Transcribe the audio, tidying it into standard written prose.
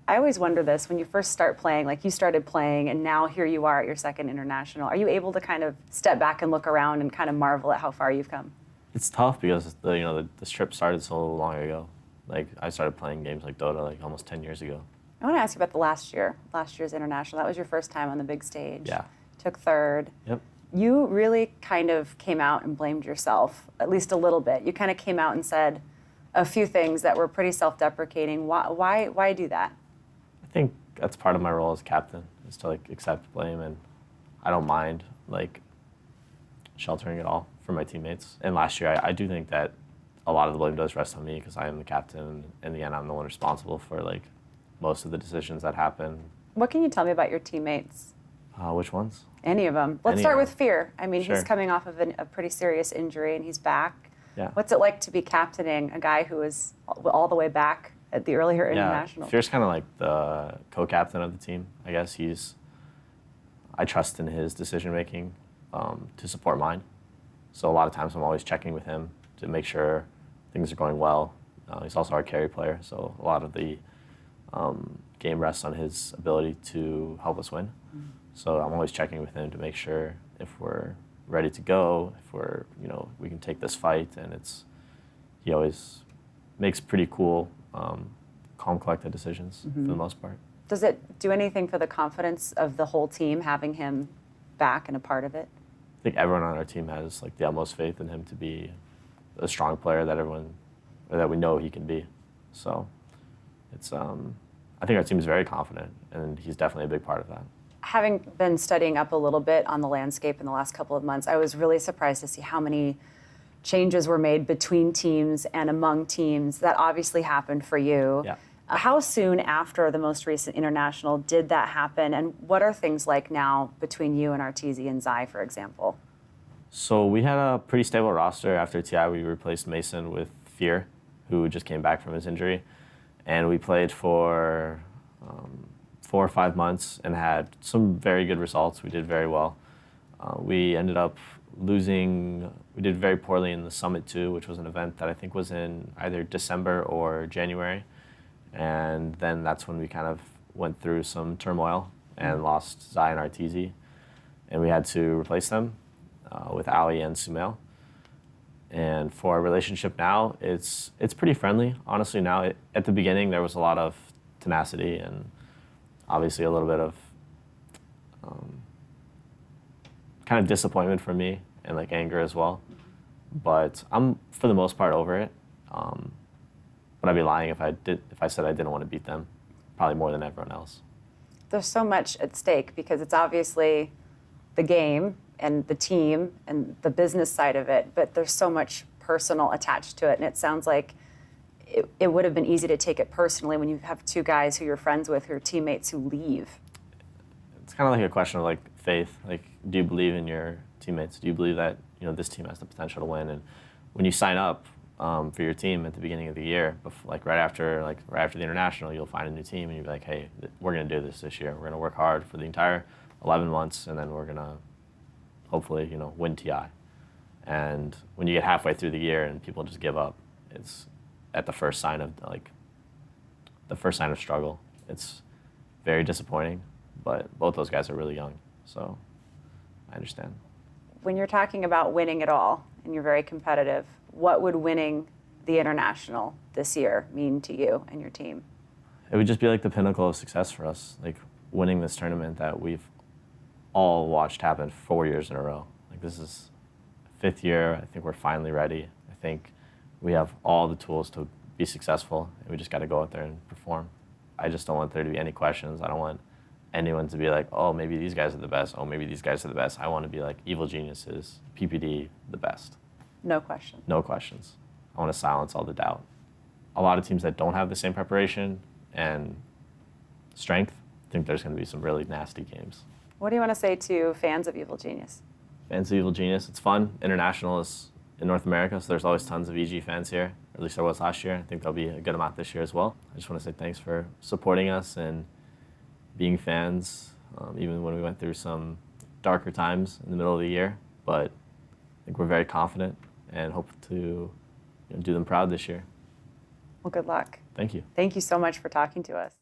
I always wonder this, when you first start playing, like you started playing and now here you are at your second international, are you able to kind of step back and look around and kind of marvel at how far you've come? It's tough because the trip started so long ago. Like I started playing games like Dota like almost 10 years ago. I want to ask you about the last year's international. That was your first time on the big stage. Yeah. Took third. Yep. You really kind of came out and blamed yourself, at least a little bit. You kind of came out and said a few things that were pretty self-deprecating. Why do that? I think that's part of my role as captain, is to like accept blame, and I don't mind like sheltering it all for my teammates. And last year, I do think that a lot of the blame does rest on me because I am the captain. In the end, I'm the one responsible for like most of the decisions that happen. What can you tell me about your teammates? Which ones? Any of them. Let's Any start of with them. Fear. I mean, Sure. he's coming off of a pretty serious injury and he's back. Yeah. What's it like to be captaining a guy who was all the way back at the earlier international? Fear's kind of like the co-captain of the team. I guess I trust in his decision making to support mine. So a lot of times I'm always checking with him to make sure things are going well. He's also our carry player, so a lot of the game rests on his ability to help us win. Mm-hmm. So I'm always checking with him to make sure if we're ready to go, if we can take this fight, and he always makes pretty cool, calm, collected decisions for the most part. Does it do anything for the confidence of the whole team having him back and a part of it? I think everyone on our team has like the utmost faith in him to be a strong player that we know he can be. So I think our team is very confident, and he's definitely a big part of that. Having been studying up a little bit on the landscape in the last couple of months, I was really surprised to see how many changes were made between teams and among teams. That obviously happened for you. Yeah. How soon after the most recent international did that happen, and what are things like now between you and Arteezy and Zai, for example? So we had a pretty stable roster after TI. We replaced Mason with Fear, who just came back from his injury. And we played for 4 or 5 months and had some very good results. We did very well. We ended up losing. We did very poorly in the Summit 2, which was an event that I think was in either December or January. And then that's when we kind of went through some turmoil and lost Zai and Arteezy. And we had to replace them with Ali and Sumail. And for our relationship now, it's pretty friendly. Honestly, now, at the beginning, there was a lot of tenacity and obviously a little bit of kind of disappointment from me and like anger as well. But I'm, for the most part, over it. But I'd be lying if I said I didn't want to beat them, probably more than everyone else. There's so much at stake because it's obviously the game and the team and the business side of it, but there's so much personal attached to it. And it sounds like it would have been easy to take it personally when you have two guys who you're friends with, who are teammates, who leave. It's kind of like a question of like faith. Like, do you believe in your teammates? Do you believe that this team has the potential to win? And when you sign up for your team at the beginning of the year, right after the international, you'll find a new team and you'll be like, hey, we're going to do this year. We're going to work hard for the entire 11 months, and then we're going to hopefully win TI. And when you get halfway through the year and people just give up, it's at the first sign of struggle. It's very disappointing, but both those guys are really young, so I understand. When you're talking about winning it all and you're very competitive, what would winning the international this year mean to you and your team? It would just be like the pinnacle of success for us, like winning this tournament that we've all watched happen 4 years in a row. Like, this is 5th year. I think we're finally ready. I think we have all the tools to be successful, and we just got to go out there and perform. I just don't want there to be any questions. I don't want anyone to be like, oh, maybe these guys are the best. Oh, maybe these guys are the best. I want to be like Evil Geniuses, PPD, the best. No question. No questions. I want to silence all the doubt. A lot of teams that don't have the same preparation and strength, I think there's going to be some really nasty games. What do you want to say to fans of Evil Genius? Fans of Evil Genius, it's fun. International is in North America, so there's always tons of EG fans here. At least there was last year. I think there'll be a good amount this year as well. I just want to say thanks for supporting us and being fans, even when we went through some darker times in the middle of the year. But I think we're very confident and hope to do them proud this year. Well, good luck. Thank you. Thank you so much for talking to us.